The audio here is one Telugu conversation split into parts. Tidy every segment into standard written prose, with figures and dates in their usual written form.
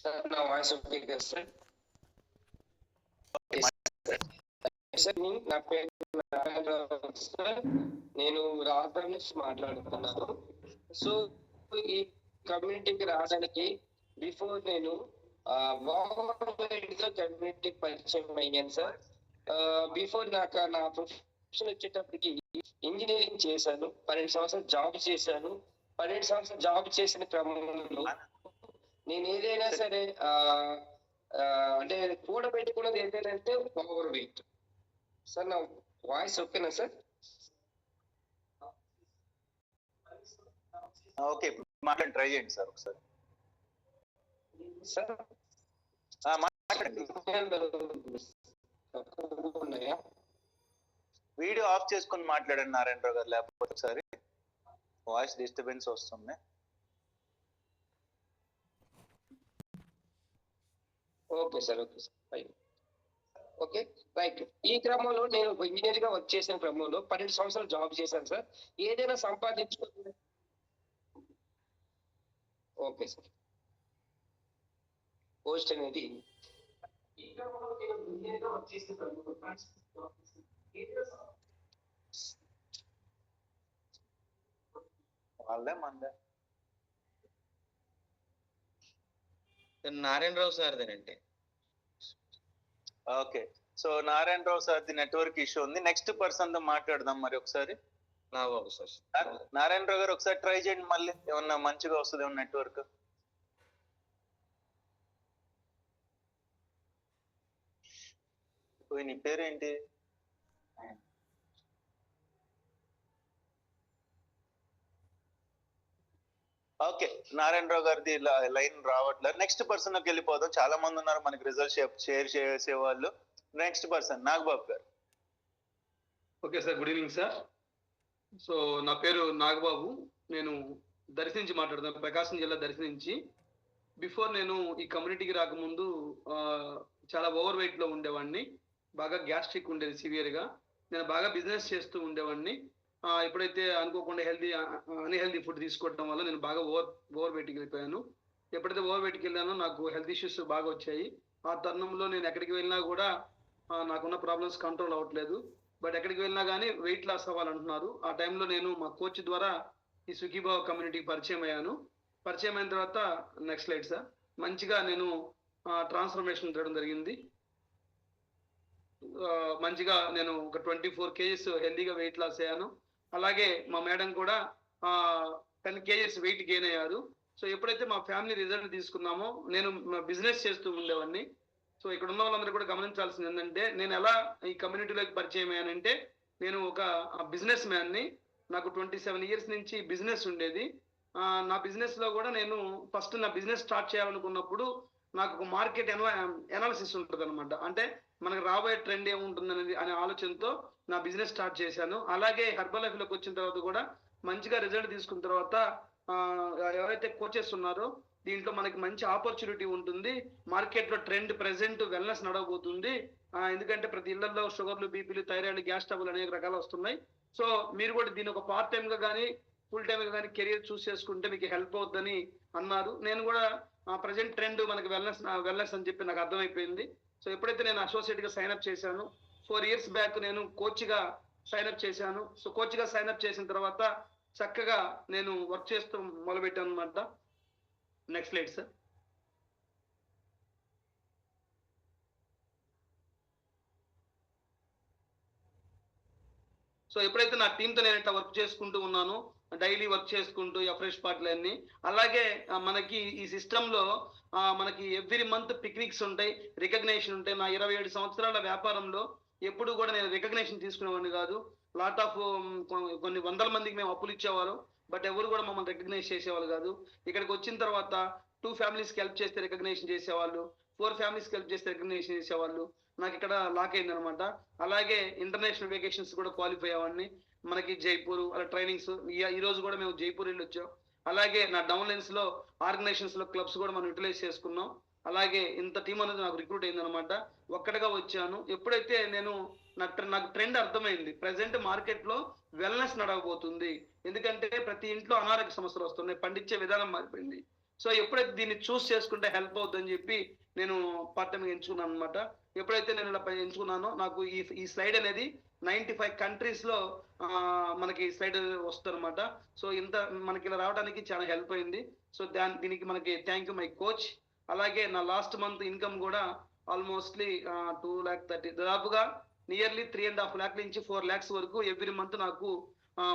సార్ నా వాయిస్ ఓకే కదా సార్? సార్ నా పేరు సార్, నేను రాజధాని నుంచి మాట్లాడుతున్నాను. సో ఈ కమ్యూనిటీకి రావడానికి బిఫోర్ నేను కమ్యూనిటీకి పరిచయం అయ్యాను సార్. బిఫోర్ నాకు నా ప్రొఫెషన్ వచ్చేటప్పటికి ఇంజనీరింగ్ చేశాను, 12 సంవత్సరాలు జాబ్ చేశాను. 12 సంవత్సరాలు జాబ్ చేసిన క్రమంలో నేను ఏదైనా సరే అంటే కూడబెట్టుకున్నది ఏదైనా అంటే ఓవర్ వెయిట్. సార్ నా వాయిస్ ఓకేనా సార్? ఓకే, మాట్లాడి ట్రై చేయండి సార్ ఒకసారి. సార్ మాట్లాడండి. వీడియో ఆఫ్ చేసుకొని మాట్లాడండి నారాయణరావు గారు, లేకపోతే ఒకసారి వాయిస్ డిస్టర్బెన్స్ వస్తుంది. Okay sir, okay sir, fine, okay right. ఈ క్రమంలో నేను ఇంజనీర్ గా వర్క్ చేసిన క్రమంలో 12 సంవత్సరాలు జాబ్ చేశాను సార్. ఏదైనా సంపాదించుకో ఓకే సార్. పోస్ట్ అనేది ఈ క్రమంలో నేను ఇంజనీర్ గా వర్క్ చేసిన క్రమంలో వాళ్ళే మందే నారాయణరావు సార్దేనండి. ఓకే, సో నారాయణరావు సార్ది నెట్వర్క్ ఇష్యూ ఉంది. నెక్స్ట్ పర్సన్ తో మాట్లాడదాం మరి ఒకసారి. నాబాబు సార్. నారాయణరావు గారు ఒకసారి ట్రై చేయండి, మళ్ళీ ఏమన్నా మంచిగా వస్తుంది ఏమన్నా నెట్వర్క్. నీ పేరేంటి? ఓకే, నారాయణరావు గారిది లైన్ రావట్లేదు. నెక్స్ట్ పర్సన్ లోకి వెళ్ళిపోదాం. చాలా మంది ఉన్నారు మనకి రిజల్ట్ షేర్ చేసే వాళ్ళు. నెక్స్ట్ పర్సన్ నాగబాబు గారు. Okay sir, good evening sir. So నా పేరు నాగబాబు, నేను దర్శి నుంచి మాట్లాడుతాను, ప్రకాశం జిల్లా దర్శి నుంచి. బిఫోర్ నేను ఈ కమ్యూనిటీకి రాకముందు చాలా ఓవర్ వెయిట్ లో ఉండేవాడిని, బాగా గ్యాస్ట్రిక్ ఉండేది సివియర్గా. నేను బాగా బిజినెస్ చేస్తూ ఉండేవాడిని. ఎప్పుడైతే అనుకోకుండా అన్హెల్దీ ఫుడ్ తీసుకోవడం వల్ల నేను బాగా ఓవర్ వెయిట్కి వెళ్ళిపోయాను. ఎప్పుడైతే ఓవర్ వెయిట్కి వెళ్ళానో నాకు హెల్త్ ఇష్యూస్ బాగా వచ్చాయి. ఆ తరుణంలో నేను ఎక్కడికి వెళ్ళినా కూడా నాకున్న ప్రాబ్లమ్స్ కంట్రోల్ అవ్వట్లేదు. బట్ ఎక్కడికి వెళ్ళినా కానీ వెయిట్ లాస్ అవ్వాలంటున్నారు. ఆ టైంలో నేను మా కోచ్ ద్వారా ఈ సుఖీభావ కమ్యూనిటీకి పరిచయం అయ్యాను. పరిచయం అయిన తర్వాత నెక్స్ట్ స్లైడ్ సార్, మంచిగా నేను ట్రాన్స్ఫర్మేషన్ చేయడం జరిగింది. మంచిగా నేను ఒక 24 kgs హెల్దీగా వెయిట్ లాస్ అయ్యాను. అలాగే మా మేడం కూడా 10 kgs వెయిట్ గెయిన్ అయ్యారు. సో ఎప్పుడైతే మా ఫ్యామిలీ రిజల్ట్ తీసుకున్నామో, నేను బిజినెస్ చేస్తూ ఉండేవాడిని. సో ఇక్కడ ఉన్న వాళ్ళందరూ కూడా గమనించాల్సింది ఏంటంటే, నేను ఎలా ఈ కమ్యూనిటీలోకి పరిచయం అయ్యానంటే, నేను ఒక బిజినెస్ మ్యాన్ని. నాకు 27 years నుంచి బిజినెస్ ఉండేది. నా బిజినెస్ లో కూడా నేను ఫస్ట్ నా బిజినెస్ స్టార్ట్ చేయాలనుకున్నప్పుడు నాకు ఒక మార్కెట్ ఎనాలిసిస్ ఉంటుంది అనమాట. అంటే మనకు రాబోయే ట్రెండ్ ఏముంటుందనేది అనే ఆలోచనతో నా బిజినెస్ స్టార్ట్ చేశాను. అలాగే హెర్బల్ లైఫ్ లోకి వచ్చిన తర్వాత కూడా మంచిగా రిజల్ట్ తీసుకున్న తర్వాత ఎవరైతే కోచెస్ ఉన్నారో దీంట్లో మనకి మంచి ఆపర్చునిటీ ఉంటుంది. మార్కెట్లో ట్రెండ్ ప్రెసెంట్ వెల్నెస్ నడవబోతుంది. ఎందుకంటే ప్రతి ఇళ్లలో షుగర్లు, బీపీలు, థైరాయిడ్, గ్యాస్ ట్రబుల్ అనేక రకాలు వస్తున్నాయి. సో మీరు కూడా దీని ఒక పార్ట్ టైం గా కానీ ఫుల్ టైం గా కానీ కెరియర్ చూస్ చేసుకుంటే మీకు హెల్ప్ అవుతుందని అన్నారు. నేను కూడా ప్రజెంట్ ట్రెండ్ మనకి వెల్నెస్ అని చెప్పి నాకు అర్థమైపోయింది. సో ఎప్పుడైతే నేను అసోసియేట్ గా సైన్అప్ చేశాను, 4 years బ్యాక్ నేను కోచ్ గా సైన్అప్ చేశాను. సో కోచ్ గా సైన్అప్ చేసిన తర్వాత చక్కగా నేను వర్క్ చేస్తూ మొదలుపెట్టాను అనమాట. Next slide sir. సో ఎప్పుడైతే నా టీంతో నేను ఇట్లా వర్క్ చేసుకుంటూ ఉన్నాను, డైలీ వర్క్ చేసుకుంటూ ఫ్రెష్ పార్టీలన్నీ, అలాగే మనకి ఈ సిస్టంలో మనకి ఎవ్రీ మంత్ పిక్నిక్స్ ఉంటాయి, రికగ్నేషన్ ఉంటాయి. నా 27 సంవత్సరాల వ్యాపారంలో ఎప్పుడు కూడా నేను రికగ్నేషన్ తీసుకునేవాడిని కాదు. లాట్ ఆఫ్ కొన్ని వందల మందికి మేము అప్పులు ఇచ్చేవారు, బట్ ఎవరు కూడా మమ్మల్ని రికగ్నైజ్ చేసేవాళ్ళు కాదు. ఇక్కడికి వచ్చిన తర్వాత 2 familiesకి హెల్ప్ చేస్తే రికగ్నేషన్ చేసేవాళ్ళు, 4 familiesకి హెల్ప్ చేస్తే రికగ్నేషన్ చేసేవాళ్ళు. నాకు ఇక్కడ లాక్ అయింది అనమాట. అలాగే ఇంటర్నేషనల్ వెకేషన్స్ కూడా క్వాలిఫై అయ్యేవాడిని. మనకి జైపూర్ అలా ట్రైనింగ్స్, ఈ రోజు కూడా మేము జైపూర్ వెళ్ళి వచ్చాం. అలాగే నా డౌన్లైన్స్ లో ఆర్గనైజేషన్స్ లో క్లబ్స్ కూడా మనం యూటిలైజ్ చేసుకున్నాం. అలాగే ఇంత టీం అనేది నాకు రిక్రూట్ అయింది అనమాట. ఒక్కడిగా వచ్చాను. ఎప్పుడైతే నేను నాకు ట్రెండ్ అర్థమైంది, ప్రెసెంట్ మార్కెట్ లో వెల్నెస్ నడవబోతుంది. ఎందుకంటే ప్రతి ఇంట్లో అనారోగ్య సమస్యలు వస్తున్నాయి, పండించే విధానం మారిపోయింది. సో ఎప్పుడైతే దీన్ని చూస్ చేసుకుంటే హెల్ప్ అవుతుందని చెప్పి నేను పార్ట్ టైం ఎంచుకున్నాను అనమాట. ఎప్పుడైతే నేను ఇలా ఎంచుకున్నానో నాకు ఈ స్లైడ్ అనేది 95 కంట్రీస్లో మనకి స్లైడ్ వస్తుంది అనమాట. సో ఇంత మనకి ఇలా రావడానికి చాలా హెల్ప్ అయింది. సో దీనికి మనకి థ్యాంక్ యూ మై కోచ్. అలాగే నా లాస్ట్ మంత్ ఇన్కమ్ కూడా ఆల్మోస్ట్లీ 2,30,000 దాదాపుగా నియర్లీ 3.5 lakhs నుంచి 4 lakhs వరకు ఎవ్రీ మంత్ నాకు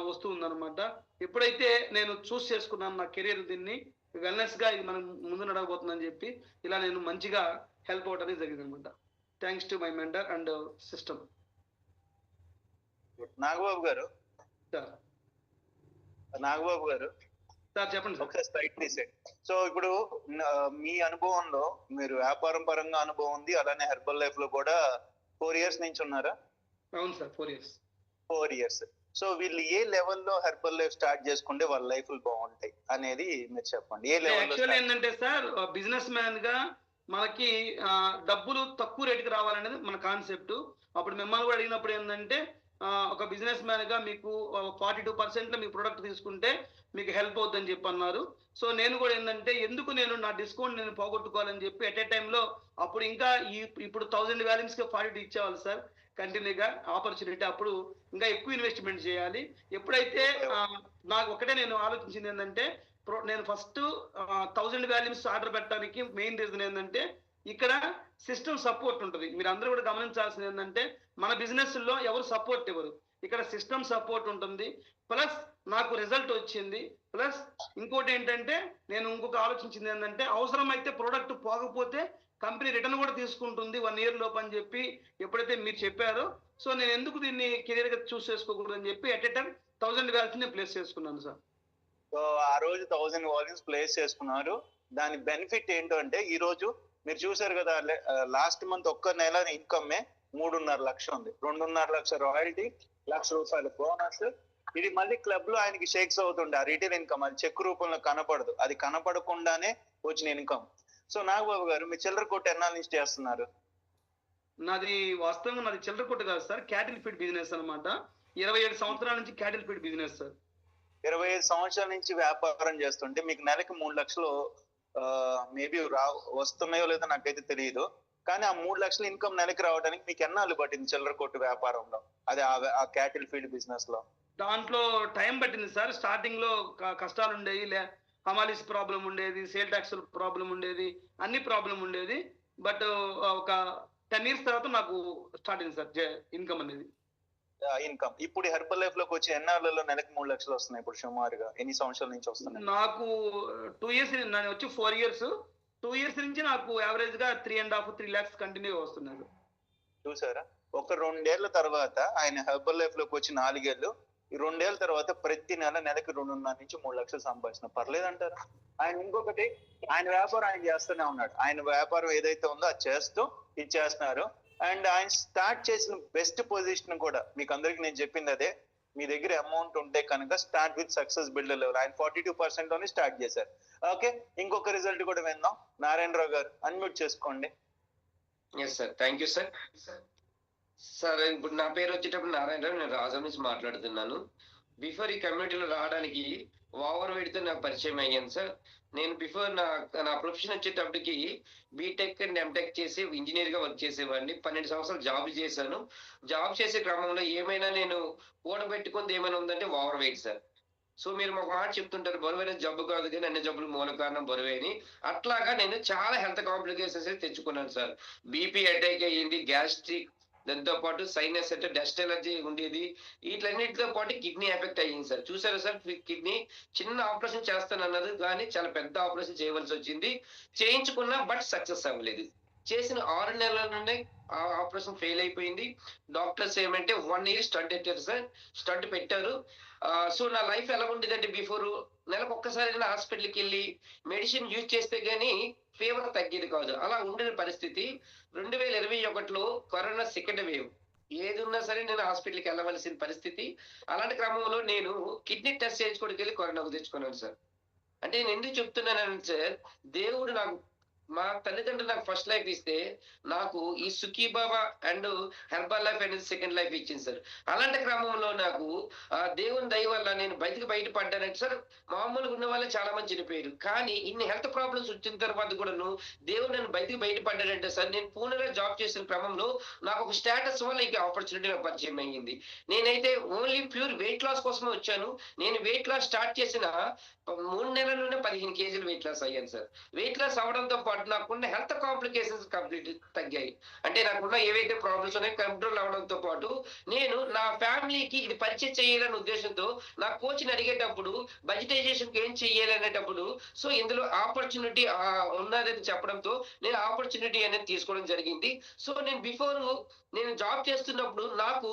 వస్తూ ఉందన్నమాట. ఎప్పుడైతే నేను చూస్ చేసుకున్నాను నా కెరీర్ దీన్ని వెల్నెస్ గా ఇది మనం ముందు నడవబోతుందని చెప్పి ఇలా నేను మంచిగా హెల్ప్ అవడానికి జరిగింది అనమాట. Thanks to my mentor and system. Nagababu గారు సార్ చెప్పండి సార్. ఒకసారి స్లైడ్ తీసేయండి. సో ఇప్పుడు మీ అనుభవంలో మీరు వ్యాపారం పరంగా అనుభవం ఉంది, అలానే హెర్బల్ లైఫ్ లో కూడా 4 years నుంచి ఉన్నారా? అవును సార్, 4 years. 4 years. సో వీళ్ళు ఏ లెవెల్లో హెర్బల్ లైఫ్ స్టార్ట్ చేసుకుంటే వాళ్ళ లైఫ్ బాగుంటాయి అనేది మీరు చెప్పండి. ఏ లెవెల్ యాక్చువల్లీ ఏంటంటే సార్, బిజినెస్ మ్యాన్ గా మనకి డబ్బులు తక్కువ రేటుకి రావాలనేది మన కాన్సెప్ట్. అప్పుడు మిమ్మల్ని కూడా అడిగినప్పుడు ఏంటంటే ఒక బిజినెస్ మ్యాన్ గా మీకు 42% మీ ప్రొడక్ట్ తీసుకుంటే మీకు హెల్ప్ అవుతుందని చెప్పి అన్నారు. సో నేను కూడా ఏంటంటే ఎందుకు నేను నా డిస్కౌంట్ నేను పోగొట్టుకోవాలని చెప్పి ఎట్ ఏ టైంలో అప్పుడు ఇంకా ఇప్పుడు 1000 values కి 42 ఇచ్చేవాళ్ళు సార్ కంటిన్యూగా ఆపర్చునిటీ. అప్పుడు ఇంకా ఎక్కువ ఇన్వెస్ట్మెంట్ చేయాలి. ఎప్పుడైతే నాకు ఒకటే నేను ఆలోచించింది ఏంటంటే నేను ఫస్ట్ 1000 values ఆర్డర్ పెట్టడానికి మెయిన్ రీజన్ ఏంటంటే ఇక్కడ సిస్టమ్ సపోర్ట్ ఉంటుంది. మీరు అందరూ కూడా గమనించాల్సింది ఏంటంటే మన బిజినెస్ లో ఎవరు సపోర్ట్ ఇవ్వరు, ఇక్కడ సిస్టమ్ సపోర్ట్ ఉంటుంది. ప్లస్ నాకు రిజల్ట్ వచ్చింది. ప్లస్ ఇంకోటి ఏంటంటే నేను ఇంకొక ఆలోచించింది ఏంటంటే అవసరమైతే ప్రోడక్ట్ పోకపోతే కంపెనీ రిటర్న్ కూడా తీసుకుంటుంది 1 year లోపు అని చెప్పి ఎప్పుడైతే మీరు చెప్పారో, సో నేను ఎందుకు దీన్ని కెరీర్ గా చూస్ చేసుకోకూడదు అని చెప్పి ఎట్ ఏ టైం 1000 values నేను ప్లేస్ చేసుకున్నాను సార్. సో ఆ రోజు 1000 values ప్లేస్ చేసుకున్నారు. దాని బెనిఫిట్ ఏంటంటే ఈ రోజు మీరు చూసారు కదా, లాస్ట్ మంత్ ఒక్క నెల ఇన్కమ్ 3.5 లక్షలు ఉంది. 2.5 లక్షల రాయల్టీ, ₹1,00,000 బోనస్. ఇది మళ్ళీ క్లబ్ లో ఆయనకి షేక్స్ అవుతుండే ఆ రిటైల్ ఇన్కమ్. అది చెక్ రూపంలో కనపడదు, అది కనపడకుండానే వచ్చిన ఇన్కమ్. సో నాగబాబు గారు మీ చిల్లర కొట్టు ఎన్నాళ్ళ నుంచి చేస్తున్నారు? నాది వాస్తవంగా నాది చిల్లర కొట్టు కాదు సార్, క్యాటిల్ ఫీడ్ బిజినెస్ అనమాట. 27 సంవత్సరాల నుంచి క్యాటిల్ ఫీడ్ బిజినెస్ సార్. 25 సంవత్సరాల నుంచి వ్యాపారం చేస్తుంటే మీకు నెలకి 3 లక్షలు మేబీ వస్తున్నాయో లేదో నాకైతే తెలియదు. కానీ ఆ 3 లక్షల ఇన్కమ్ నెలకి రావడానికి మీకు ఎన్నాళ్ళు పట్టింది చిల్లర కొట్టు వ్యాపారంలో, అదే ఆ క్యాటిల్ ఫీడ్ బిజినెస్ లో? దాంట్లో టైం పట్టింది సార్. స్టార్టింగ్ లో కష్టాలు ఉండేవి, హమాలిస్ ప్రాబ్లం ఉండేది, సేల్ ట్యాక్స్ ప్రాబ్లం ఉండేది, అన్ని ప్రాబ్లం ఉండేది. బట్ ఒక 10 years తర్వాత నాకు స్టార్ట్ అయింది సార్ ఇన్కమ్ అనేది. ఇన్కమ్ ఇప్పుడు హెర్బల్ లైఫ్ లోకి వచ్చి ఎన్నాళ్ళలో నెలకి 3 లక్షలు వస్తున్నాయి ఇప్పుడు సుమారుగా? ఎన్ని సంవత్సరాల నుంచి వస్తున్నాయి? నాకు 2 years, నేను వచ్చి 4 years. 2 years నుంచి నాకు యావరేజ్ గా 3.5-3 lakhs కంటిన్యూ వస్తున్నారు. చూసారా, ఒక 2 ఏళ్ల తర్వాత ఆయన హెర్బల్ లైఫ్ లోకి వచ్చి 4 ఏళ్ళు, ఈ 2 ఏళ్ల తర్వాత ప్రతి నెలకి 2.5 నుంచి 3 లక్షలు సంపాదించిన పర్లేదంటారా? ఆయన ఇంకొకటి, ఆయన వ్యాపారం ఆయన చేస్తూనే ఉన్నాడు. ఆయన వ్యాపారం ఏదైతే ఉందో అది చేస్తూ ఇచ్చేస్తున్నారు. అండ్ ఆయన స్టార్ట్ చేసిన బెస్ట్ పొజిషన్ కూడా మీకు అందరికి నేను చెప్పింది అదే. మీ దగ్గర అమౌంట్ ఉంటే కనుక start with success builder level. ఆయన 42% లోనే స్టార్ట్ చేశారు. ఓకే, ఇంకొక రిజల్ట్ కూడా విందాం. నారాయణరావు గారు అన్మ్యూట్ చేసుకోండి. Yes sir, thank you sir. Sir ఇప్పుడు నా పేరు వచ్చేటప్పుడు నారాయణరావు, నేను రాజం నుంచి మాట్లాడుతున్నాను. బిఫోర్ ఈ కమ్యూనిటీలో రావడానికి ఓవర్ వెయిట్ తో నాకు పరిచయం అయ్యాను సార్. నేను బిఫోర్ నా ప్రొఫెషన్ వచ్చేటప్పటికి బీటెక్ అండ్ ఎంటెక్ చేసి ఇంజనీర్ గా వర్క్ చేసేవాడిని. 12 సంవత్సరాలు జాబ్ చేశాను. జాబ్ చేసే క్రమంలో ఏమైనా నేను కూడబెట్టుకుంది ఏమైనా ఉందంటే ఓవర్ వెయిట్ సార్. సో మీరు ఒక మాట చెప్తుంటారు, బరువైన జబ్బు కాదు కానీ అన్ని జబ్బులు మూల కారణం బరువే అని. అట్లాగా నేను చాలా హెల్త్ కాంప్లికేషన్స్ తెచ్చుకున్నాను సార్. బీపీ అటాక్ అయ్యింది, గ్యాస్ట్రిక్, దాంతో పాటు సైనస్ అంటే డస్ట్ ఎలర్జీ ఉండేది. వీటిలన్నిటితో పాటు కిడ్నీ ఎఫెక్ట్ అయ్యింది సార్. చూసారా సార్, కిడ్నీ చిన్న ఆపరేషన్ చేస్తానన్నది కానీ చాలా పెద్ద ఆపరేషన్ చేయవలసి వచ్చింది. చేయించుకున్నా బట్ సక్సెస్ అవ్వలేదు. చేసిన 6 నెలలలోనే ఆ ఆపరేషన్ ఫెయిల్ అయిపోయింది. డాక్టర్స్ ఏమంటే 1 year స్టంట్ పెట్టారు సార్. స్టంట్ పెట్టారు. సో నా లైఫ్ ఎలా ఉండేదంటే బిఫోర్ నెలకు ఒక్కసారి హాస్పిటల్కి వెళ్ళి మెడిసిన్ యూజ్ చేస్తే గానీ ఫీవర్ తగ్గేది కాదు. అలా ఉండిన పరిస్థితి 2021లో కరోనా సెకండ్ వేవ్. ఏది ఉన్నా సరే నేను హాస్పిటల్కి వెళ్ళవలసిన పరిస్థితి. అలాంటి క్రమంలో నేను కిడ్నీ టెస్ట్ చేయించుకోవడానికి వెళ్ళి కరోనాకు తెచ్చుకున్నాను సార్. అంటే నేను ఎందుకు చెప్తున్నానంటే సార్, దేవుడు నాకు మా తల్లిదండ్రులు నాకు ఫస్ట్ లైఫ్ ఇస్తే, నాకు ఈ సుఖీ బాబా అండ్ హెర్బల్ లైఫ్ అనేది సెకండ్ లైఫ్ ఇచ్చింది సార్. అలాంటి క్రమంలో నాకు దేవుని దయ వల్ల నేను బయటపడ్డానంటే సార్, మామూలుగా ఉన్న వాళ్ళే చాలా మంది చనిపోయారు. కానీ ఇన్ని హెల్త్ ప్రాబ్లమ్స్ వచ్చిన తర్వాత కూడాను దేవుడు నన్ను బయటపడ్డాడంటే సార్, నేను పూణేలో జాబ్ చేసిన క్రమంలో నాకు ఒక స్టేటస్ వల్ల ఇంక ఆపర్చునిటీ నాకు పరిచయం అయ్యింది. నేనైతే ఓన్లీ ప్యూర్ వెయిట్ లాస్ కోసమే వచ్చాను. నేను వెయిట్ లాస్ స్టార్ట్ చేసిన 3 నెలల్లోనే 15 కేజీలు వెయిట్ లాస్ అయ్యాను సార్. వెయిట్ లాస్ అవ్వడంతో పాటు నాకున్న హెల్త్ కాంప్లికేషన్స్ కంప్లీట్ తగ్గాయి. అంటే నాకున్న ఏవైతే ప్రాబ్లమ్స్ ఉన్నాయో కంట్రోల్ అవ్వడంతో పాటు, నేను నా ఫ్యామిలీకి ఇది పరిచయం చేయాలనే ఉద్దేశంతో నా కోచ్‌ని అడిగేటప్పుడు బడ్జెటైజేషన్‌కి ఏం చేయాలి అనేటప్పుడు, సో ఇందులో ఆపర్చునిటీ ఉన్నదని చెప్పడంతో నేను ఆపర్చునిటీ అనేది తీసుకోవడం జరిగింది. సో నేను జాబ్ చేస్తున్నప్పుడు నాకు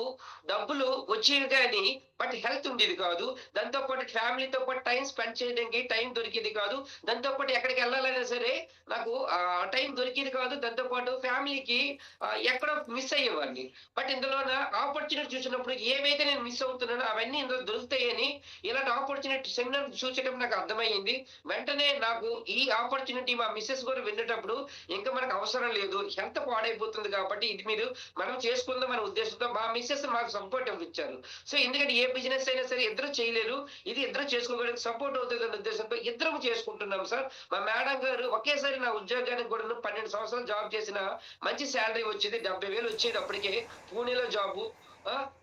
డబ్బులు వచ్చేవి గానీ, బట్ హెల్త్ ఉండేది కాదు. దాంతో పాటు ఫ్యామిలీతో పాటు టైమ్ స్పెండ్ చేయడానికి టైం దొరికేది కాదు. దాంతో పాటు ఎక్కడికెళ్ళాలన్నా సరే నాకు టైం దొరికేది కాదు. దాంతో పాటు ఫ్యామిలీకి ఎక్కడో మిస్ అయ్యేవాడిని. బట్ ఇందులోన ఆపర్చునిటీ చూసినప్పుడు ఏవైతే నేను మిస్ అవుతున్నానో అవన్నీ ఇందులో దొరుకుతాయని, ఇలాంటి ఆపర్చునిటీ సెమినార్ చూసేటప్పుడు నాకు అర్థమయ్యింది. వెంటనే నాకు ఈ ఆపర్చునిటీ మా మిసెస్ కూడా వినేటప్పుడు, ఇంకా మనకు అవసరం లేదు, హెల్త్ పాడైపోతుంది కాబట్టి ఇది మనం చేసుకుందాం అనే ఉద్దేశంతో మా మిసెస్ మాకు సపోర్ట్ ఇచ్చారు. సో ఎందుకంటే ఏ బిజినెస్ అయినా సరే ఇద్దరు చేయలేరు, ఇది ఇద్దరు చేసుకోవడానికి సపోర్ట్ అవుతుంది అనే ఉద్దేశంతో ఇద్దరం చేసుకుంటున్నాం సార్. మా మేడం గారు ఒకేసారి నా ఉద్యోగానికి కూడా 12 సంవత్సరాలు జాబ్ చేసిన మంచి శాలరీ వచ్చేది, 70,000 వచ్చేది అప్పటికే పూణేలో జాబు.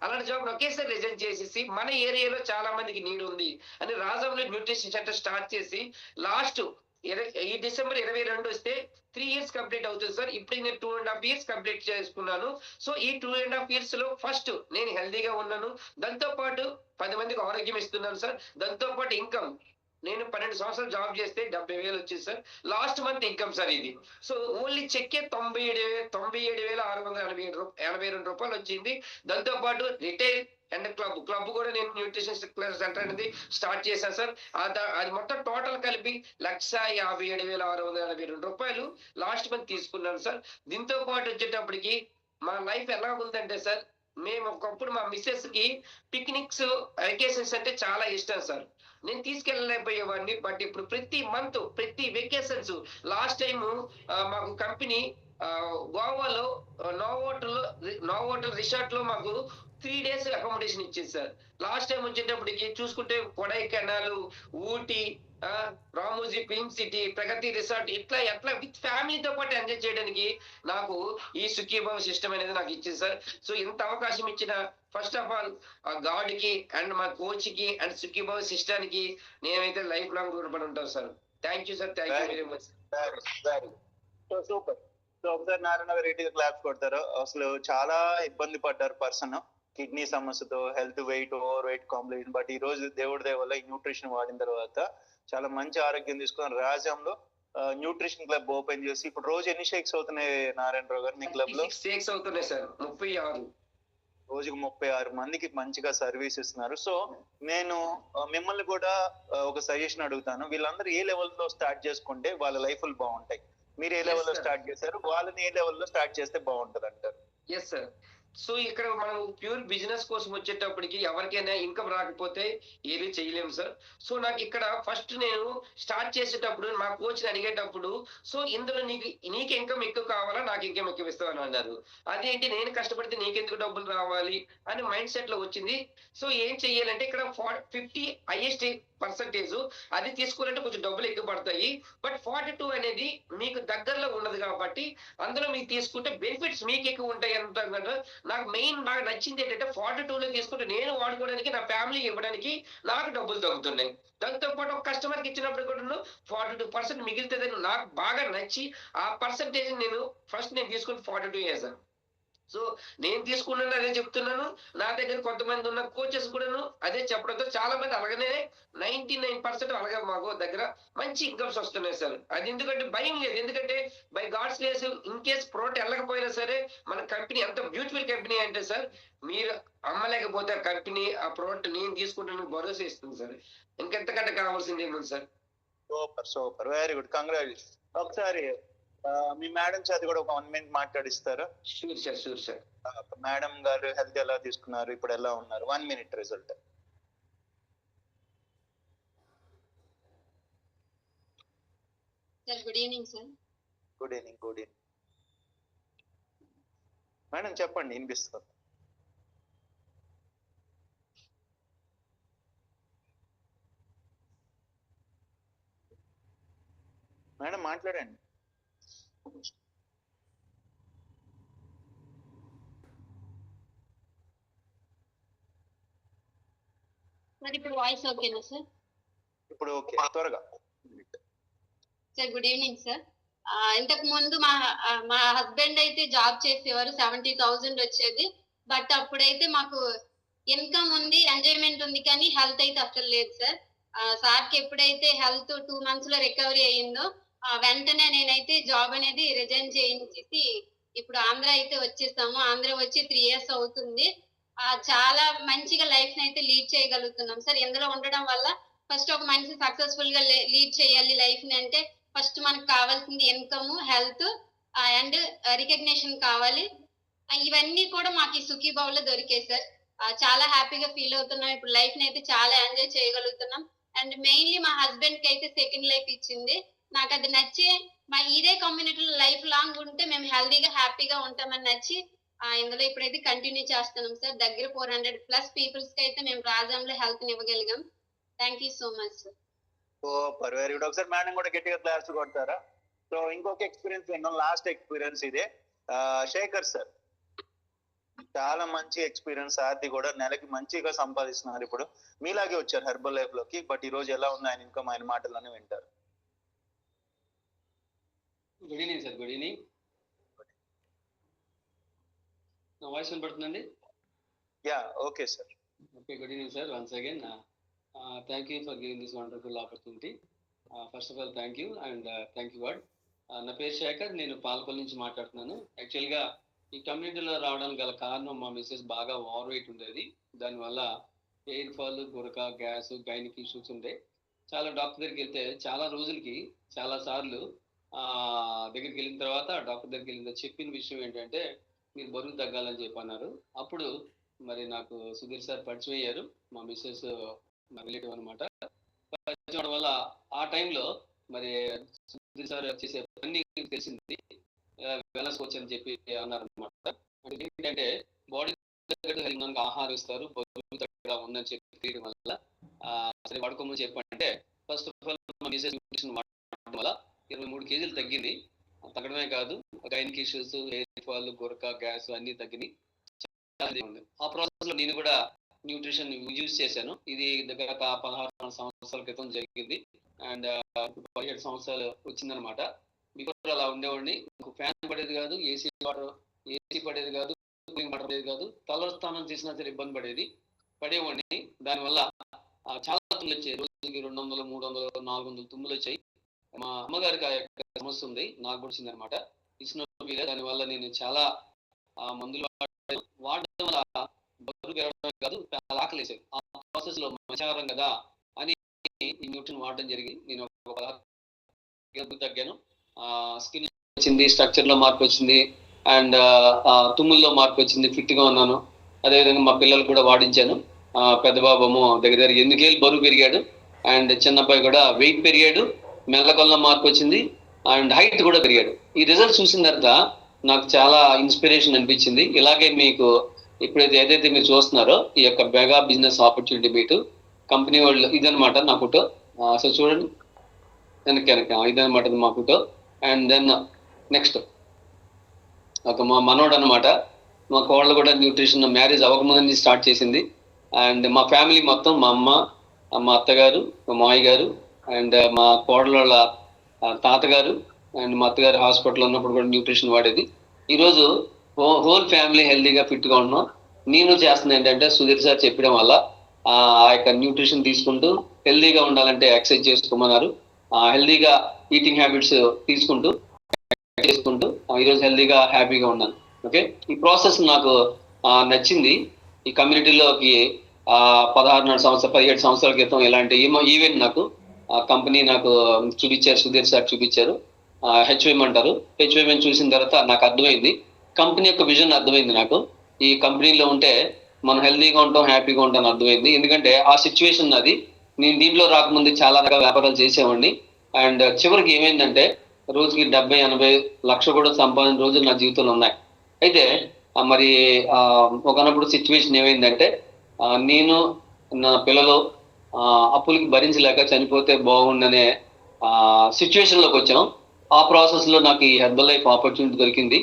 అలాంటి జాబ్ ఒకేసారి రిజైన్ చేసేసి మన ఏరియాలో చాలా మందికి నీడ్ ఉంది అని రాజంలో న్యూట్రిషన్ సెంటర్ స్టార్ట్ చేసి లాస్ట్ ఈ డిసెంబర్ 22 వస్తే 3 ఇయర్స్ కంప్లీట్ అవుతుంది సార్. ఇప్పుడు నేను 2.5 ఇయర్స్ కంప్లీట్ చేసుకున్నాను. సో ఈ 2.5 ఇయర్స్ లో ఫస్ట్ నేను హెల్దీగా ఉన్నాను. దాంతో పాటు 10 మందికి ఆరోగ్యం ఇస్తున్నాను సార్. దాంతో పాటు ఇన్కమ్, నేను 12 సంవత్సరాలు జాబ్ చేస్తే 70,000 వచ్చింది sir. Last month income sir ఇది. సో ఓన్లీ చెక్కే 97,682 రూపాయలు వచ్చింది. దాంతో పాటు రిటైల్ అండ్ క్లబ్ కూడా నేను న్యూట్రిషన్ సెంటర్ అనేది స్టార్ట్ చేశాను సార్. అది మొత్తం టోటల్ కలిపి 1,57,682 రూపాయలు లాస్ట్ మంత్ తీసుకున్నాను సార్. దీంతో పాటు వచ్చేటప్పటికి మా లైఫ్ ఎలా ఉందంటే సార్, మేము ఒకప్పుడు మా మిస్సెస్ కి పిక్నిక్స్, వెకేషన్స్ అంటే చాలా ఇష్టం సార్. నేను తీసుకెళ్ళలేకపోయేవాడిని. బట్ ఇప్పుడు ప్రతి మంత్ ప్రతి వెకేషన్స్, లాస్ట్ టైం మాకు కంపెనీ గోవాలో నోవోటల్ రిసార్ట్ లో మాకు 3 డేస్ అకామిడేషన్ ఇచ్చింది సార్. లాస్ట్ టైం వచ్చేటప్పటికి చూసుకుంటే కొడైకెనాల్, ఊటీ, రామోజీ ఫిల్మ్ సిటీ, ప్రగతి రిసార్ట్ ఎట్లా విత్ ఫ్యామిలీతో పాటు ఎంజాయ్ చేయడానికి నాకు ఈ సుఖీభావ సిస్టమ్ అనేది నాకు ఇచ్చింది సార్. సో ఇంత అవకాశం ఇచ్చిన ఫస్ట్ ఆఫ్ ఆల్ గాడ్ కి అండ్ మా కోచ్ కి అండ్ సుఖీభావ సిస్టానికి నేనైతే లైఫ్ లాంగ్ రుణపడి ఉంటాను sir. Thank you sir, thank you very much. So super. So ఒకసారి నారాయణ గారు రెడ్డిగా క్లాప్స్ కొడతారు. అసలు చాలా ఇబ్బంది పడ్డారు పర్సన్, కిడ్నీ సమస్యతో, health, over weight complication. But ఈ రోజు దేవుడి దయ వల్ల ఈ న్యూట్రిషన్ వాడిన తర్వాత చాలా మంచి ఆరోగ్యం తీసుకుని రాజ్యంలో న్యూట్రిషన్ క్లబ్ ఓపెన్ చేసి ఇప్పుడు రోజు ఎన్ని షేక్స్ అవుతున్నాయి నారాయణరావు గారు మీ క్లబ్ లో? షేక్స్ అవుతున్నాయి సార్, 36. రోజుకు 36 మందికి మంచిగా సర్వీస్ ఇస్తున్నారు. సో నేను మిమ్మల్ని కూడా ఒక సజెషన్ అడుగుతాను. వీళ్ళందరూ ఏ లెవెల్ లో స్టార్ట్ చేసుకుంటే వాళ్ళ లైఫ్లు బాగుంటాయి? మీరు ఏ లెవెల్ లో స్టార్ట్ చేశారు, వాళ్ళని ఏ లెవెల్ లో స్టార్ట్ చేస్తే బాగుంటది అంటారు? Yes sir. సో ఇక్కడ మనం ప్యూర్ బిజినెస్ కోసం వచ్చేటప్పటికి ఎవరికైనా ఇన్కమ్ రాకపోతే ఏమీ చేయలేము సార్. సో నాకు ఇక్కడ ఫస్ట్ నేను స్టార్ట్ చేసేటప్పుడు మా కోచ్ని అడిగేటప్పుడు, సో ఇందులో నీకు ఇన్కమ్ ఎక్కువ కావాలా, నాకు ఇన్కమ్ ఎక్కువ ఇస్తావని అన్నారు. అదేంటి, నేను కష్టపడితే నీకెందుకు డబ్బులు రావాలి అని మైండ్ సెట్ లో వచ్చింది. సో ఏం చెయ్యాలంటే ఇక్కడ 50 హైయెస్ట్ పర్సంటేజ్ అది తీసుకోవాలంటే కొంచెం డబ్బులు ఎక్కువ పడతాయి. బట్ 42 అనేది మీకు దగ్గరలో ఉన్నది కాబట్టి అందులో మీకు తీసుకుంటే బెనిఫిట్స్ మీకు ఎక్కువ ఉంటాయి అంటారు. నాకు మెయిన్ బాగా నచ్చింది ఏంటంటే 42 లో తీసుకుంటే నేను వాడుకోవడానికి, నా ఫ్యామిలీ ఇవ్వడానికి నాకు డబ్బులు తగ్గుతున్నాయి. దాంతో పాటు ఒక కస్టమర్కి ఇచ్చినప్పుడు కూడా 42% మిగులుతుందని నాకు బాగా నచ్చి ఆ పర్సంటేజ్ నేను తీసుకుని 42 చేశాను. సో నేను తీసుకున్నాను అదే చెప్తున్నాను. నా దగ్గర కొంతమంది ఉన్న కోచెస్ కూడాను అదే చెప్పడంతో చాలా మంది అలాగనే 99% అలాగే మాకు దగ్గర మంచి ఇన్కమ్స్ వస్తున్నాయి సార్. అది ఎందుకంటే భయం లేదు. ఎందుకంటే by God's grace in case product వెళ్ళకపోయినా సరే మన కంపెనీ ఎంత బ్యూటిఫుల్ కంపెనీ అంటే సార్, మీరు అమ్మలేకపోతే ఆ కంపెనీ ఆ ప్రోడక్ట్ నేను తీసుకుంటాను భరోసా ఇస్తుంది సార్. ఇంకెంతకంటే కావాల్సింది ఏముంది sir? Super, very good, congratulation. ఒకసారి మీ మేడం చేత కూడా ఒక 1 మినిట్ మాట్లాడిస్తారా? Sure sir. మేడం గారు హెల్త్ ఎలా తీసుకున్నారు, ఇప్పుడు ఎలా ఉన్నారు? 1 minute result. Sir good evening sir. Good evening. Good evening madam, చెప్పండి, వినిపిస్తుంది. మేడం మాట్లాడండి. మరి ఇప్పుడు వాయిస్ ఓకేనా సార్? ఇప్పుడు ఓకే, త్వరగా. Sir good evening sir. ఇంతకు ముందు మా హస్బెండ్ అయితే జాబ్ చేసేవారు, 70,000 వచ్చేది. బట్ అప్పుడైతే మాకు ఇన్కమ్ ఉంది, ఎంజాయ్మెంట్ ఉంది, కానీ హెల్త్ అయితే అసలు లేదు సార్. సార్కి ఎప్పుడైతే హెల్త్ 2 months లో రికవరీ అయ్యిందో వెంటనే నేనైతే జాబ్ అనేది రిజైన్ చేయించేసి ఇప్పుడు ఆంధ్ర అయితే వచ్చేసాము. ఆంధ్ర వచ్చి 3 years అవుతుంది. చాలా మంచిగా లైఫ్ ని అయితే లీడ్ చేయగలుగుతున్నాం సార్. ఇందులో ఉండడం వల్ల ఫస్ట్ ఒక మనిషి సక్సెస్ఫుల్ గా లీడ్ చేయాలి లైఫ్ ని అంటే ఫస్ట్ మనకు కావాల్సింది ఇన్కమ్, హెల్త్ అండ్ రికగ్నిషన్ కావాలి. ఇవన్నీ కూడా మాకు ఈ సుఖీభావ్ లో దొరికాయి సార్. చాలా హ్యాపీగా ఫీల్ అవుతున్నాం. ఇప్పుడు లైఫ్ ని అయితే చాలా ఎంజాయ్ చేయగలుగుతున్నాం. అండ్ మెయిన్లీ మా హస్బెండ్ కి అయితే సెకండ్ లైఫ్ ఇచ్చింది. నాకు అది నచ్చి ఇదే కమ్యూనిటీలో లైఫ్ లాంగ్ ఉంటే మేము హెల్దీగా హ్యాపీగా ఉంటామని నచ్చి ఇందులో ఇప్పుడైతే కంటిన్యూ చేస్తున్నాం సార్. దగ్గర 400+ పీపుల్స్ కి అయితే మేము రాజంలో హెల్త్ ఇవ్వగలిగాం. Thank you so much sir. Super, very good. ఒకసారి మేడం కూడా గట్టిగా క్లాస్ కొడతారా? సో ఇంకొక ఎక్స్పీరియన్స్ విన్నాం, లాస్ట్ ఎక్స్పీరియన్స్ ఇదే. శేఖర్ సార్, చాలా మంచి ఎక్స్పీరియన్స్. ఆది కూడా నెలకి మంచిగా సంపాదిస్తున్నారు. ఇప్పుడు మీలాగే వచ్చారు హెర్బల్ లైఫ్ లోకి. బట్ ఈ రోజు ఎలా ఉంది ఆయన ఇన్కమ్, ఆయన మాటల్లోనే వింటారు. Good evening sir. Good evening. నా వాయిస్ వినపడుతుందండి? Yeah, okay sir. Okay, good evening sir. Once again thank you for giving this wonderful opportunity. First of all thank you and thank you God. నా పేరు శేఖర్, నేను పాలకొల్లు నుంచి మాట్లాడుతున్నాను. యాక్చువల్గా ఈ కమ్యూనిటీలో రావడానికి గల కారణం మా మిస్సెస్ బాగా ఓవర్ వెయిట్ ఉండేది. దానివల్ల హెయిర్ ఫాల్, గురక, గ్యాస్, గైనిక్ ఇష్యూస్ ఉండే. చాలా డాక్టర్ దగ్గరికి వెళ్తే చాలా రోజులకి చాలా సార్లు దగ్గరికి వెళ్ళిన తర్వాత డాక్టర్ దగ్గరికి వెళ్ళిన చెప్పిన విషయం ఏంటంటే మీరు బరువు తగ్గాలని చెప్పి అన్నారు. అప్పుడు మరి నాకు సుధీర్ సార్ పరిచయం అయ్యారు. మా మిస్సెస్ నా రిలేటివ్ అనమాట. పరిచయం అవడం వల్ల ఆ టైంలో మరి సుధీర్ సార్ చేసే పని తెలిసింది. వెల్నెస్ కోచ్ అని చెప్పి అన్నారు అనమాట. ఏంటంటే బాడీ ఆహారం ఇస్తారు, బరువు తగ్గ ఉందని చెప్పి తెలియడం వల్ల సరే వాడుకోమని చెప్పంటే ఫస్ట్ ఆఫ్ ఆల్ మా మిస్సెస్ న్యూట్రిషన్ వాడడం వల్ల 23 kgs తగ్గింది. తగ్గడమే కాదు, గైనిక్ ఇష్యూస్, హెయిర్ ఫాల్, గురక, గ్యాస్ అన్ని తగ్గినాయి. ఆ ప్రాసెస్ లో నేను కూడా న్యూట్రిషన్ యూజ్ చేశాను. ఇది దగ్గర 16 సంవత్సరాల క్రితం జరిగింది. అండ్ 17 సంవత్సరాలు వచ్చిందనమాట. బిఫోర్ అలా ఉండేవాడిని. ఫ్యాన్ పడేది కాదు, ఏసీ పడేది కాదు, కూలింగ్ వాటర్ పడేది కాదు. తల స్నానం చేసినా సరే ఇబ్బంది పడేవాడిని. దానివల్ల చాలా తుమ్ములు వచ్చాయి. రోజుకి 200, 300, 400 తుమ్ములు వచ్చాయి. మా అమ్మగారికి ఆ యొక్క సమస్య ఉంది, నాకు కూడా వచ్చిందనమాట. ఇస్నోఫిలియా. దానివల్ల నేను చాలా మందులు వాడడం వల్ల బరువు పెరగడమే కాదు, చాలా ఆకలేసేది. ఆ ప్రాసెస్ లో మంచారం కదా అని ఈ న్యూట్రిషన్ వాడడం జరిగింది. నేను ఒక 16 kg తగ్గాను. స్కిన్ వచ్చింది, స్ట్రక్చర్ లో మార్పు వచ్చింది, అండ్ తుమ్ముల్లో మార్పు వచ్చింది, ఫిట్ గా ఉన్నాను. అదేవిధంగా మా పిల్లలు కూడా వాడించాను. పెద్ద బాబేమో దగ్గర 8 kg బరువు పెరిగాడు. అండ్ చిన్నబ్బాయి కూడా వెయిట్ పెరిగాడు, మెల్లకొల్ల మార్పు వచ్చింది, అండ్ హైట్ కూడా పెరిగాడు. ఈ రిజల్ట్ చూసిన తర్వాత నాకు చాలా ఇన్స్పిరేషన్ అనిపించింది. ఇలాగే మీకు ఇప్పుడైతే ఏదైతే మీరు చూస్తున్నారో ఈ యొక్క mega business opportunity meet company వాళ్ళు ఇదనమాట నా ఫోటో. సో చూడండి వెనక ఇదనమాట మా ఫోటో. అండ్ దెన్ నెక్స్ట్ ఒక మా మనోడు అనమాట. మా కోడలు కూడా న్యూట్రిషన్ మ్యారేజ్ అవ్వకముందు స్టార్ట్ చేసింది. అండ్ మా ఫ్యామిలీ మొత్తం, మా అమ్మ, మా అత్తగారు, మా మామయ్య గారు, అండ్ మా కోడల వాళ్ళ తాతగారు అండ్ మా అత్తగారు హాస్పిటల్లో ఉన్నప్పుడు కూడా న్యూట్రిషన్ వాడేది. ఈరోజు హోల్ ఫ్యామిలీ హెల్దీగా ఫిట్గా ఉన్నాం. నేను చేస్తున్నా ఏంటంటే సుధీర్ సార్ చెప్పడం వల్ల ఆ యొక్క న్యూట్రిషన్ తీసుకుంటూ హెల్దీగా ఉండాలంటే ఎక్సర్సైజ్ చేసుకోమన్నారు. హెల్దీగా ఈటింగ్ హ్యాబిట్స్ తీసుకుంటూ ఈరోజు హెల్దీగా హ్యాపీగా ఉన్నాను. ఓకే, ఈ ప్రాసెస్ నాకు నచ్చింది. ఈ కమ్యూనిటీలోకి 17 సంవత్సరాల క్రితం ఇలాంటి ఈవెంట్ నాకు కంపెనీ నాకు చూపించారు, సుధీర్ సార్ చూపించారు. హెచ్వైఎం అంటారు. హెచ్వైఎం చూసిన తర్వాత నాకు అర్థమైంది, కంపెనీ యొక్క విజన్ అర్థమైంది. నాకు ఈ కంపెనీలో ఉంటే మనం హెల్దీగా ఉంటాం, హ్యాపీగా ఉంటాం అర్థమైంది. ఎందుకంటే ఆ సిచ్యువేషన్ అది. నేను దీంట్లో రాకముందు చాలా రకాల వ్యాపారాలు చేసేవాడిని. అండ్ చివరికి ఏమైందంటే రోజుకి 70-80 లక్ష కూడా సంపాదించిన రోజులు నా జీవితంలో ఉన్నాయి. అయితే మరి ఒకనప్పుడు సిచ్యువేషన్ ఏమైందంటే నేను నా పిల్లలు అప్పులకి భరించలేక చనిపోతే బాగుండనే సిచ్యువేషన్లోకి వచ్చాం. ఆ ప్రాసెస్లో నాకు ఈ హెర్బల్ లైఫ్ ఆపర్చునిటీ దొరికింది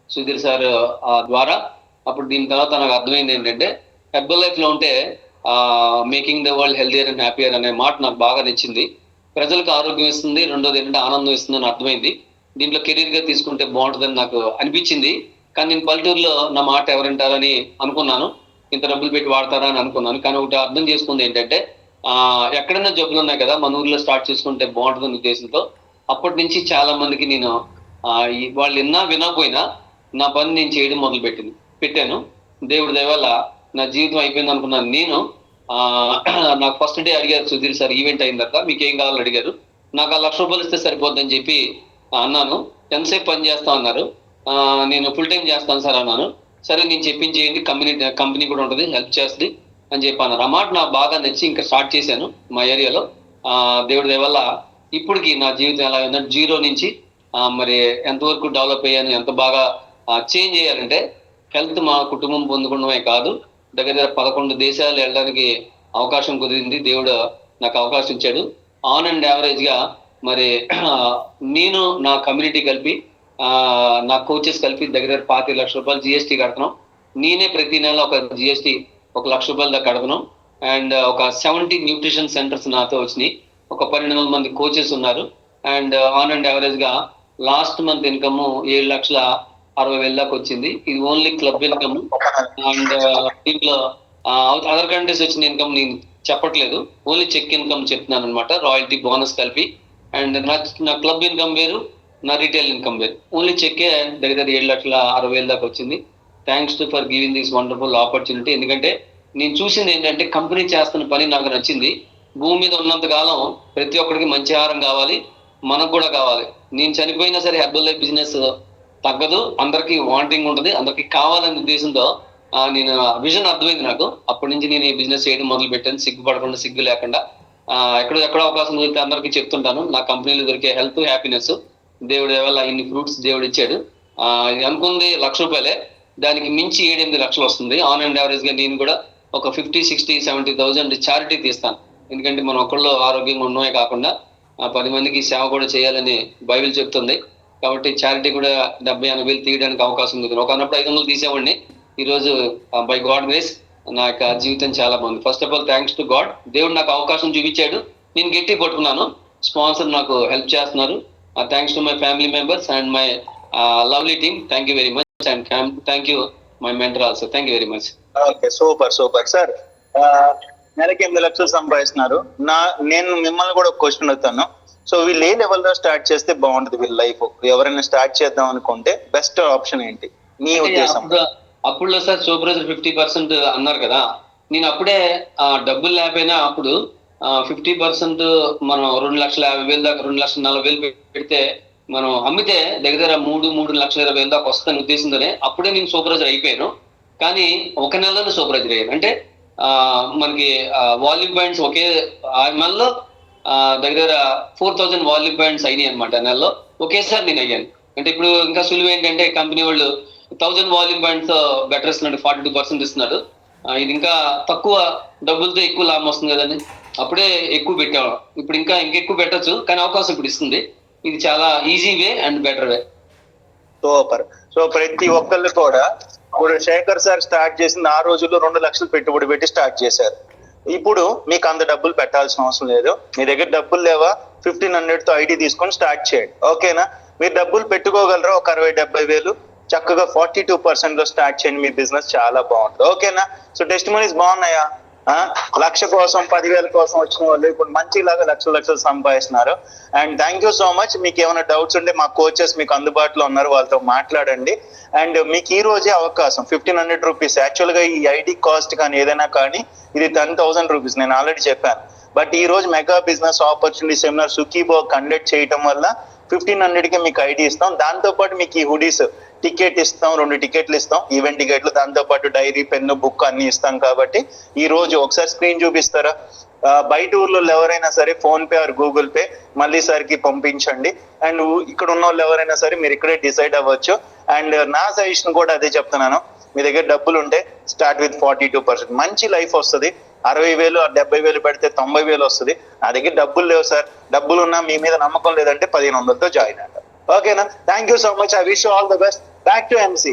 సుధీర్ సార్ ద్వారా. అప్పుడు దీని తర్వాత నాకు అర్థమైంది ఏంటంటే హెర్బల్ లైఫ్లో ఉంటే making the world healthier and happier అనే మాట నాకు బాగా నచ్చింది. ప్రజలకు ఆరోగ్యం ఇస్తుంది, రెండోది ఏంటంటే ఆనందం ఇస్తుంది అని అర్థమైంది. దీంట్లో కెరీర్గా తీసుకుంటే బాగుంటుందని నాకు అనిపించింది. కానీ నేను పల్లెటూరులో నా మాట ఎవరంటారని అనుకున్నాను, ఇంత డబ్బులు పెట్టి వాడతారా అని అనుకున్నాను. కానీ ఒకటి అర్థం చేసుకుంది ఏంటంటే ఎక్కడైనా జబ్బులు ఉన్నాయి కదా, మన ఊర్లో స్టార్ట్ చేసుకుంటే బాగుంటుందని ఉద్దేశంతో అప్పటి నుంచి చాలా మందికి నేను వాళ్ళు వినకపోయినా నా పని నేను చేయడం పెట్టాను. దేవుడి దయ వల్ల నా జీవితం అయిపోయింది అనుకున్నాను. నేను నాకు ఫస్ట్ డే అడిగారు సుధీర్ సార్, ఈవెంట్ అయిన తర్వాత మీకు ఏం కావాలని అడిగారు. నాకు ₹1,00,000 ఇస్తే సరిపోద్దని చెప్పి అన్నాను. ఎంతసేపు పని చేస్తా అన్నారు. నేను ఫుల్ టైం చేస్తాను సార్ అన్నాను. సరే నేను చెప్పించేయండి, కంపెనీ కూడా ఉంటుంది, హెల్ప్ చేస్తుంది అని చెప్పి అన్నారు. ఆ మాట నాకు బాగా నచ్చి ఇంకా స్టార్ట్ చేశాను మా ఏరియాలో. దేవుడి దయ వల్ల ఇప్పటికి నా జీవితం ఎలా ఉందంటే జీరో నుంచి మరి ఎంతవరకు డెవలప్ అయ్యాను, ఎంత బాగా చేంజ్ చేయాలంటే హెల్త్ మా కుటుంబం పొందుకోవడమే కాదు, దగ్గర 11 దేశాలు వెళ్ళడానికి అవకాశం కుదిరింది. దేవుడు నాకు అవకాశం ఇచ్చాడు. ఆన్ అండ్ యావరేజ్గా మరి నేను నా కమ్యూనిటీ కలిపి నా కోచెస్ కలిపి దగ్గర ₹25 లక్షలు జిఎస్టీ కడుతున్నాం. నేనే ప్రతి నెల ఒక జిఎస్టీ ₹1,00,000 దాకా కడుతున్నాం. అండ్ ఒక 70 న్యూట్రిషన్ సెంటర్స్ నాతో వచ్చినాయి. ఒక 1200 మంది కోచెస్ ఉన్నారు. అండ్ ఆన్ అండ్ యావరేజ్గా లాస్ట్ మంత్ ఇన్కమ్ ₹7,60,000 దాకా వచ్చింది. ఇది ఓన్లీ క్లబ్ ఇన్కమ్. అండ్ దీంట్లో అదర్ కంట్రీస్ వచ్చిన ఇన్కమ్ నేను చెప్పట్లేదు, ఓన్లీ చెక్ ఇన్కమ్ చెప్తున్నాను అనమాట, రాయల్టీ బోనస్ కలిపి. అండ్ నా క్లబ్ ఇన్కమ్ వేరు, నా రీటైల్ ఇన్కమ్ వేరు. ఓన్లీ చెక్కే దగ్గర ₹7,60,000 దాకా వచ్చింది. Thanks to for giving this wonderful opportunity. ఎందుకంటే నేను చూసింది ఏంటంటే కంపెనీ చేస్తున్న పని నాకు నచ్చింది. భూమి మీద ఉన్నంత కాలం ప్రతి ఒక్కరికి మంచి ఆహారం కావాలి, మనకు కూడా కావాలి. నేను చనిపోయినా సరే హెర్బల్ లైఫ్ బిజినెస్ తగ్గదు, అందరికీ వాంటింగ్ ఉంటుంది, అందరికీ కావాలనే ఉద్దేశంతో నేను విజన్ అర్థమైంది నాకు. అప్పటి నుంచి నేను ఈ బిజినెస్ చేయడం మొదలు పెట్టాను, సిగ్గుపడకుండా, సిగ్గు లేకుండా. ఎక్కడ అవకాశం దొరికితే అందరికీ చెప్తుంటాను. నా కంపెనీలో దొరికే హెల్త్, హ్యాపీనెస్ దేవుడి వల్ల ఇన్ని ఫ్రూట్స్ దేవుడు ఇచ్చాడు. అనుకుంది ₹1,00,000, దానికి మించి 7-8 లక్షలు వస్తుంది. ఆన్ అండ్ యావరేజ్ గా నేను కూడా ఒక 50, 60, 70,000 చారిటీ తీస్తాను. ఎందుకంటే మనం ఒకళ్ళు ఆరోగ్యంగా ఉండమే కాకుండా 10 మందికి సేవ కూడా చేయాలని బైబిల్ చెప్తుంది. కాబట్టి చారిటీ కూడా 70-80 తీయడానికి అవకాశం ఉంది. ఒకనప్పుడు 500 తీసేవాడిని. ఈరోజు బై గాడ్ గ్రేస్ నా యొక్క జీవితం చాలా బాగుంది. First of all thanks to God. దేవుడు నాకు అవకాశం చూపించాడు, నేను గట్టి పట్టుకున్నాను. స్పాన్సర్ నాకు హెల్ప్ చేస్తున్నారు. Thanks to my family members and my lovely team. Thank you very much and thank you my mentor also. Thank you very much. Okay, super sir. నెలకి 8 లక్షలు సంపాదిస్తున్నారు. నేను మిమ్మల్ని కూడా ఒక క్వశ్చన్ అడుగుతాను. సో వీళ్ళు ఏ లెవెల్లో స్టార్ట్ చేస్తే బాగుంటుంది వీళ్ళ లైఫ్? ఎవరైనా స్టార్ట్ చేద్దాం అనుకుంటే బెస్ట్ ఆప్షన్ ఏంటి మీ ఉద్దేశం? అప్పుడు సార్ సూపర్వైజర్ 50% అన్నారు కదా, నేను అప్పుడే డబ్బులు లేకపోయినా అప్పుడు 50% మనం 2,50,000 దాకా 2,40,000 పెడితే మనం అమ్మితే దగ్గర 3,20,000 దాకా వస్తాను ఉద్దేశంతోనే అప్పుడే నేను సూపర్వైజర్ అయిపోయాను. కానీ ఒక నెలలో సూపర్వైజర్ అయ్యాను. అంటే మనకి వాల్యూమ్ పాయింట్స్ ఒకే నెలలో దగ్గర 4,000 వాల్యూమ్ పాయింట్స్ అయినాయి అనమాట. నెలలో ఒకేసారి నేను అయ్యాను. అంటే ఇప్పుడు ఇంకా సులువు ఏంటంటే కంపెనీ వాళ్ళు 1000 వాల్యూమ్ పాయింట్స్ బెటర్ ఇస్తున్నాడు, 42% ఇస్తున్నాడు. ఇది ఇంకా తక్కువ డబ్బులతో ఎక్కువ లాభం వస్తుంది కదండి. అప్పుడే ఎక్కువ పెట్టేవాళ్ళం, ఇప్పుడు ఇంకా ఇంకెక్కువ పెట్టచ్చు, కానీ అవకాశం ఇప్పుడు ఇస్తుంది. ఇది చాలా easy way and better way. Super. So ప్రతి ఒక్కళ్ళు కూడా ఇప్పుడు శేఖర్ సార్ స్టార్ట్ చేసింది ఆ రోజుల్లో 2 లక్షలు పెట్టుబడి పెట్టి స్టార్ట్ చేశారు. ఇప్పుడు మీకు అంత డబ్బులు పెట్టాల్సిన అవసరం లేదు. మీ దగ్గర డబ్బులు లేవా, 1,500తో ఐడి తీసుకొని స్టార్ట్ చేయండి. ఓకేనా? మీరు డబ్బులు పెట్టుకోగలరా? ఒక 60-70 వేలు చక్కగా 42% స్టార్ట్ చేయండి. మీ బిజినెస్ చాలా బాగుంటుంది. ఓకేనా? సో టెస్టిమనీస్ బాగున్నాయా? 1,00,000 కోసం 10,000 కోసం వచ్చిన వాళ్ళు ఇప్పుడు మంచిలాగా లక్షలు సంపాదిస్తున్నారు. And thank you so much. మీకు ఏమైనా డౌట్స్ ఉంటే మా కోచెస్ మీకు అందుబాటులో ఉన్నారు, వాళ్ళతో మాట్లాడండి. అండ్ మీకు ఈ రోజే అవకాశం ₹1,500. యాక్చువల్ గా ఈ ఐడి కాస్ట్ కానీ ఏదైనా కానీ ఇది ₹10,000. నేను ఆల్రెడీ చెప్పాను. బట్ ఈ రోజు మెగా బిజినెస్ ఆపర్చునిటీ సెమినార్ సుఖీభాగ్ కండక్ట్ చేయటం వల్ల 1,500కి మీకు ఐడి ఇస్తాం. దాంతో పాటు మీకు ఈ హుడీస్ టికెట్ ఇస్తాం, 2 టికెట్లు ఇస్తాం, ఈవెంట్ టికెట్లు, దాంతో పాటు డైరీ, పెన్ను, బుక్ అన్ని ఇస్తాం. కాబట్టి ఈ రోజు ఒకసారి స్క్రీన్ చూపిస్తారా? బయట ఊర్లో ఎవరైనా సరే phone pay are Google pay మళ్ళీ సార్కి పంపించండి. అండ్ ఇక్కడ ఉన్న వాళ్ళు ఎవరైనా సరే మీరు ఇక్కడే డిసైడ్ అవ్వచ్చు. అండ్ నా సజెషన్ కూడా అదే చెప్తున్నాను, మీ దగ్గర డబ్బులు ఉంటే స్టార్ట్ విత్ 42%. మంచి లైఫ్ వస్తుంది. 60,000 70,000 పెడితే 90,000 వస్తుంది. నా దగ్గర డబ్బులు లేవు సార్, డబ్బులు ఉన్నా మీ మీద నమ్మకం లేదంటే 1,500తో జాయిన్ అవ్వండి. ఓకేనా? Thank you so much. I wish all the best. Back to MC.